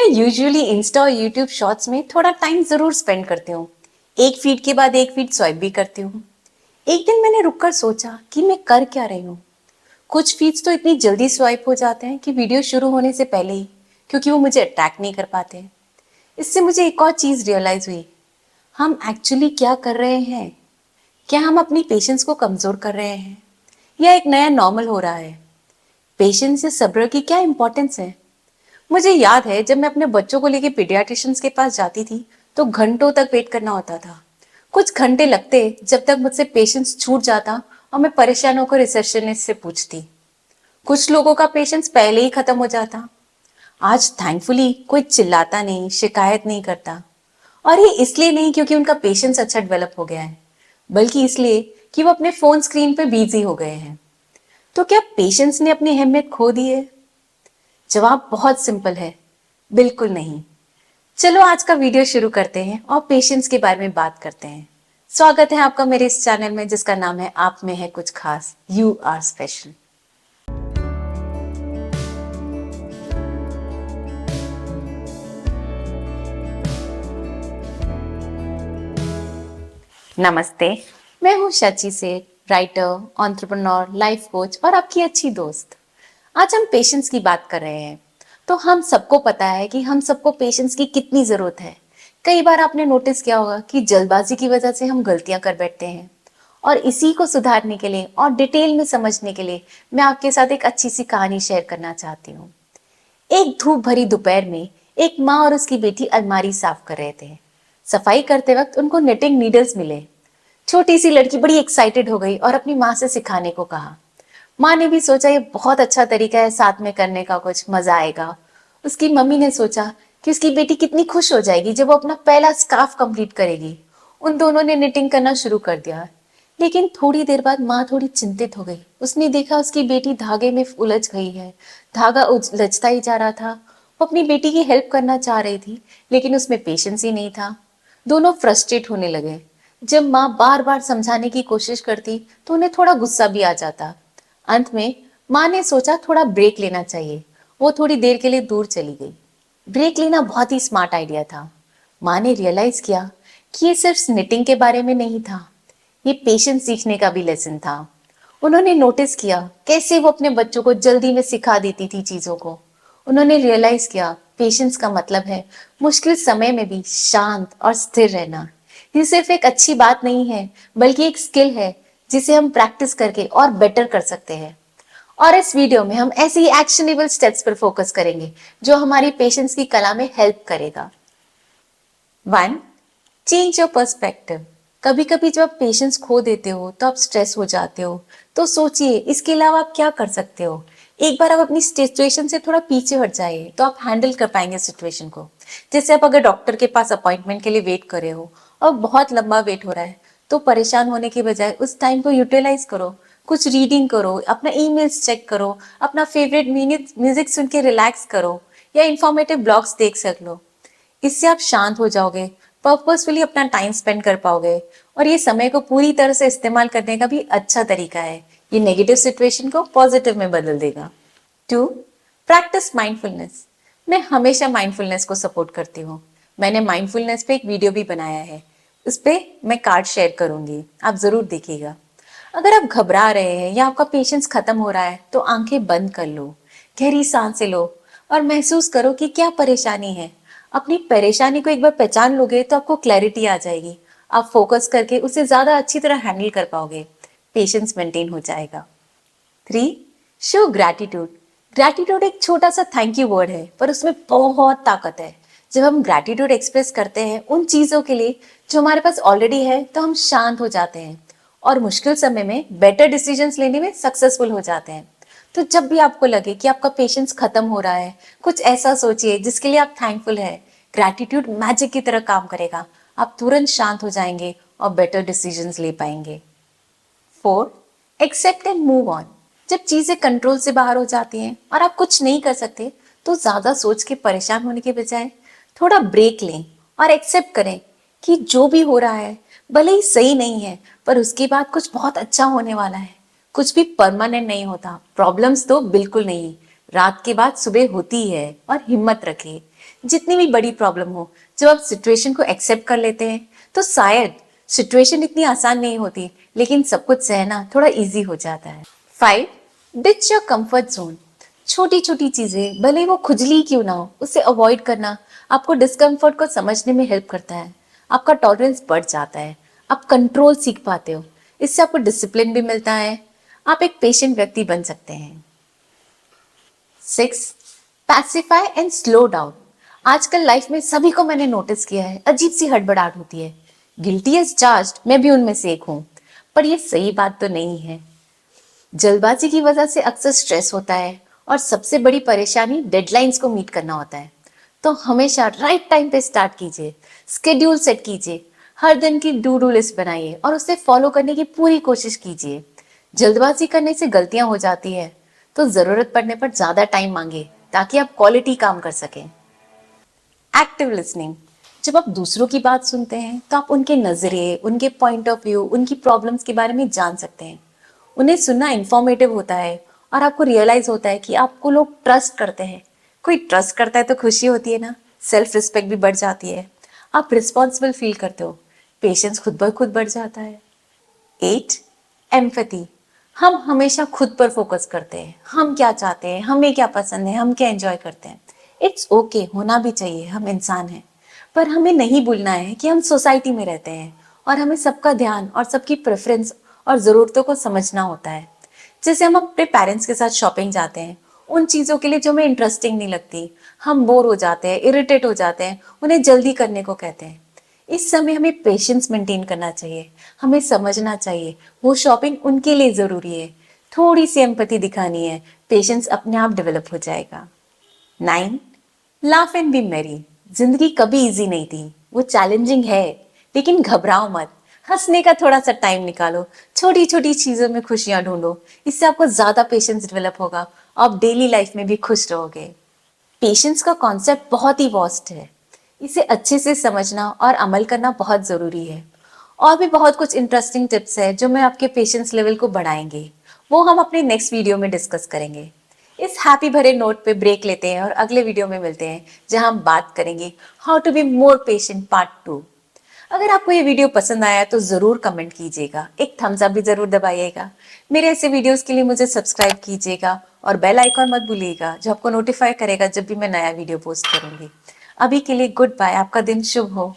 Usually Insta और YouTube shorts में थोड़ा टाइम जरूर स्पेंड करती हूँ। एक फीड के बाद एक फीड स्वाइप भी करती हूँ। एक दिन मैंने रुककर सोचा कि मैं कर क्या रही हूँ। कुछ फीड्स तो इतनी जल्दी स्वाइप हो जाते हैं कि वीडियो शुरू होने से पहले ही, क्योंकि वो मुझे अट्रैक्ट नहीं कर पाते। इससे मुझे एक और चीज रियलाइज हुई, हम एक्चुअली क्या कर रहे हैं। क्या हम अपनी पेशेंस को कमजोर कर रहे हैं या एक नया नॉर्मल हो रहा है। पेशेंस या सब्र की क्या इंपॉर्टेंस है। मुझे याद है जब मैं अपने बच्चों को लेकर पीडियाट्रिशियंस के पास जाती थी तो घंटों तक वेट करना होता था। कुछ घंटे लगते जब तक मुझसे पेशेंस छूट जाता और मैं परेशान होकर रिसेप्शनिस्ट से पूछती। कुछ लोगों का पेशेंस पहले ही खत्म हो जाता। आज थैंकफुली कोई चिल्लाता नहीं, शिकायत नहीं करता। और ये इसलिए नहीं क्योंकि उनका पेशेंस अच्छा डेवलप हो गया है, बल्कि इसलिए कि वो अपने फोन स्क्रीन पे बिजी हो गए हैं। तो क्या पेशेंस ने अपनी अहमियत खो दी है? जवाब बहुत सिंपल है, बिल्कुल नहीं। चलो आज का वीडियो शुरू करते हैं और पेशेंस के बारे में बात करते हैं। स्वागत है आपका मेरे इस चैनल में जिसका नाम है आप में है कुछ खास, यू आर स्पेशल। नमस्ते, मैं हूँ शची सेठ, राइटर, एंटरप्रेन्योर, लाइफ कोच और आपकी अच्छी दोस्त। आज हम पेशेंस की बात कर रहे हैं। तो हम सबको पता है कि हम सबको पेशेंस की कितनी जरूरत है। कई बार आपने नोटिस किया होगा कि जल्दबाजी की वजह से हम गलतियां कर बैठते हैं। और इसी को सुधारने के लिए और डिटेल में समझने के लिए मैं आपके साथ एक अच्छी सी कहानी शेयर करना चाहती हूँ। एक धूप भरी दोपहर में एक माँ और उसकी बेटी अलमारी साफ कर रहे थे। सफाई करते वक्त उनको निटिंग नीडल्स मिले। छोटी सी लड़की बड़ी एक्साइटेड हो गई और अपनी माँ से सिखाने को कहा। माँ ने भी सोचा ये बहुत अच्छा तरीका है, साथ में करने का, कुछ मजा आएगा। उसकी मम्मी ने सोचा कि उसकी बेटी कितनी खुश हो जाएगी जब वो अपना पहला स्कार्फ कंप्लीट करेगी। उन दोनों ने निटिंग करना शुरू कर दिया। लेकिन थोड़ी देर बाद माँ थोड़ी चिंतित हो गई। उसने देखा उसकी बेटी धागे में उलझ गई है। धागा उलझता ही जा रहा था। वो अपनी बेटी की हेल्प करना चाह रही थी, लेकिन उसमें पेशेंस ही नहीं था। दोनों फ्रस्ट्रेट होने लगे। जब माँ बार बार समझाने की कोशिश करती तो उन्हें थोड़ा गुस्सा भी आ जाता। अंत में माँ ने सोचा थोड़ा ब्रेक लेना चाहिए। वो थोड़ी देर के लिए दूर चली गई। ब्रेक लेना बहुत ही स्मार्ट आइडिया था। माँ ने रियलाइज किया कि ये सिर्फ निटिंग के बारे में नहीं था, ये पेशेंस सीखने का भी लेसन था। उन्होंने नोटिस किया कैसे वो अपने बच्चों को जल्दी में सिखा देती थी चीजों को। उन्होंने रियलाइज किया पेशेंस का मतलब है मुश्किल समय में भी शांत और स्थिर रहना। ये सिर्फ एक अच्छी बात नहीं है, बल्कि एक स्किल है जिसे हम प्रैक्टिस करके और बेटर कर सकते हैं। और इस वीडियो में हम ऐसे ही एक्शनेबल स्टेप्स पर फोकस करेंगे जो हमारी पेशेंस की कला में हेल्प करेगा। 1. Change your perspective. कभी कभी जब आप पेशेंस खो देते हो तो आप स्ट्रेस हो जाते हो। तो सोचिए इसके अलावा आप क्या कर सकते हो। एक बार आप अपनी सिचुएशन से थोड़ा पीछे हट जाइए तो आप हैंडल कर पाएंगे सिचुएशन को। जैसे आप अगर डॉक्टर के पास अपॉइंटमेंट के लिए वेट कर रहे हो और बहुत लंबा वेट हो रहा है, तो परेशान होने के बजाय उस टाइम को यूटिलाइज करो। कुछ रीडिंग करो, अपना ईमेल्स चेक करो, अपना फेवरेट म्यूजिक सुन के रिलैक्स करो या इंफॉर्मेटिव ब्लॉग्स देख सक लो। इससे आप शांत हो जाओगे, पर्पसफुली अपना टाइम स्पेंड कर पाओगे और ये समय को पूरी तरह से इस्तेमाल करने का भी अच्छा तरीका है। ये नेगेटिव सिचुएशन को पॉजिटिव में बदल देगा। 2. Practice mindfulness. मैं हमेशा माइंडफुलनेस को सपोर्ट करती हूँ। मैंने माइंडफुलनेस पे एक वीडियो भी बनाया है, उस पे मैं कार्ड शेयर करूंगी, आप जरूर देखिएगा। अगर आप घबरा रहे हैं या आपका पेशेंस खत्म हो रहा है तो आंखें बंद कर लो, गहरी सांसें लो और महसूस करो कि क्या परेशानी है। अपनी परेशानी को एक बार पहचान लोगे तो आपको क्लैरिटी आ जाएगी। आप फोकस करके उसे ज्यादा अच्छी तरह हैंडल कर पाओगे। पेशेंस मेंटेन हो जाएगा। 3. Show gratitude. ग्रैटिट्यूड एक छोटा सा थैंक यू वर्ड है, पर उसमें बहुत ताकत है। जब हम ग्रैटिट्यूड एक्सप्रेस करते हैं उन चीजों के लिए जो हमारे पास ऑलरेडी है, तो हम शांत हो जाते हैं और मुश्किल समय में बेटर डिसीजंस लेने में सक्सेसफुल हो जाते हैं। तो जब भी आपको लगे कि आपका पेशेंस खत्म हो रहा है, कुछ ऐसा सोचिए जिसके लिए आप थैंकफुल है। ग्रैटिट्यूड मैजिक की तरह काम करेगा। आप तुरंत शांत हो जाएंगे और बेटर डिसीजंस ले पाएंगे। 4. Accept and move on. जब चीजें कंट्रोल से बाहर हो जाती हैं और आप कुछ नहीं कर सकते, तो ज्यादा सोच के परेशान होने के बजाय थोड़ा ब्रेक लें और एक्सेप्ट करें कि जो भी हो रहा है भले ही सही नहीं है, पर उसके बाद कुछ बहुत अच्छा होने वाला है। कुछ भी परमानेंट नहीं होता, प्रॉब्लम्स तो बिल्कुल नहीं। रात के बाद सुबह होती है और हिम्मत रखे। जितनी भी बड़ी प्रॉब्लम हो, जब आप सिचुएशन को एक्सेप्ट कर लेते हैं तो शायद सिचुएशन इतनी आसान नहीं होती, लेकिन सब कुछ सहना थोड़ा इजी हो जाता है। 5. Ditch your comfort zone. छोटी छोटी चीजें, भले ही वो खुजली क्यों ना हो, उसे अवॉइड करना आपको डिस्कम्फर्ट को समझने में हेल्प करता है। आपका टॉलरेंस बढ़ जाता है, आप कंट्रोल सीख पाते हो, इससे आपको डिसिप्लिन भी मिलता है, आप एक पेशेंट व्यक्ति बन सकते हैं। 6. Pacify and slow down. आजकल लाइफ में सभी को मैंने नोटिस किया है, अजीब सी हड़बड़ाहट होती है। गिल्टी एज चार्ज्ड, मैं भी उनमें से एक हूं, पर ये सही बात तो नहीं है। जल्दबाजी की वजह से अक्सर स्ट्रेस होता है और सबसे बड़ी परेशानी डेडलाइंस को मीट करना होता है। तो हमेशा राइट टाइम पे स्टार्ट कीजिए, स्केड्यूल सेट कीजिए, हर दिन की डू डू लिस्ट बनाइए और उसे फॉलो करने की पूरी कोशिश कीजिए। जल्दबाजी करने से गलतियां हो जाती है, तो जरूरत पड़ने पर ज्यादा टाइम मांगे ताकि आप क्वालिटी काम कर सकें। Active listening. जब आप दूसरों की बात सुनते हैं तो आप उनके नजरिए, उनके पॉइंट ऑफ व्यू, उनकी प्रॉब्लम्स के बारे में जान सकते हैं। उन्हें सुनना इंफॉर्मेटिव होता है और आपको रियलाइज होता है कि आपको लोग ट्रस्ट करते हैं। कोई ट्रस्ट करता है तो खुशी होती है ना, सेल्फ रिस्पेक्ट भी बढ़ जाती है, आप रिस्पॉन्सिबल फील करते हो, पेशेंस खुद ब खुद बढ़ जाता है। 8. एम्पैथी। हम हमेशा खुद पर फोकस करते हैं, हम क्या चाहते हैं, हमें क्या पसंद है, हम क्या एंजॉय करते हैं। इट्स ओके, होना भी चाहिए, हम इंसान हैं। पर हमें नहीं भूलना है कि हम सोसाइटी में रहते हैं और हमें सबका ध्यान और सबकी प्रेफरेंस और ज़रूरतों को समझना होता है। जैसे हम अपने पेरेंट्स के साथ शॉपिंग जाते हैं, उन चीज़ों के लिए जो हमें इंटरेस्टिंग नहीं लगती, हम बोर हो जाते हैं, इरिटेट हो जाते हैं, उन्हें जल्दी करने को कहते हैं। इस समय हमें पेशेंस मेंटेन करना चाहिए, हमें समझना चाहिए वो शॉपिंग उनके लिए ज़रूरी है, थोड़ी सी एम्पैथी दिखानी है, पेशेंस अपने आप डेवलप हो जाएगा। 9. लाफ एंड बी मेरी। जिंदगी कभी इजी नहीं थी, वो चैलेंजिंग है, लेकिन घबराओ मत। हंसने का थोड़ा सा टाइम निकालो, छोटी छोटी चीजों में खुशियां ढूंढो, इससे आपको ज्यादा पेशेंस डेवलप होगा, आप डेली लाइफ में भी खुश रहोगे। पेशेंस का कॉन्सेप्ट बहुत ही वास्ट है, इसे अच्छे से समझना और अमल करना बहुत ज़रूरी है। और भी बहुत कुछ इंटरेस्टिंग टिप्स है जो मैं आपके पेशेंस लेवल को बढ़ाएंगे, वो हम अपने नेक्स्ट वीडियो में डिस्कस करेंगे। इस हैप्पी भरे नोट पे ब्रेक लेते हैं और अगले वीडियो में मिलते हैं, जहां हम बात करेंगे how to be more patient part 2। अगर आपको ये वीडियो पसंद आया तो ज़रूर कमेंट कीजिएगा, एक थम्स अप भी ज़रूर दबाइएगा। मेरे ऐसे वीडियोस के लिए मुझे सब्सक्राइब कीजिएगा और बेल आइकॉन मत भूलिएगा, जो आपको नोटिफाई करेगा जब भी मैं नया वीडियो पोस्ट करूंगी। अभी के लिए गुड बाय, आपका दिन शुभ हो।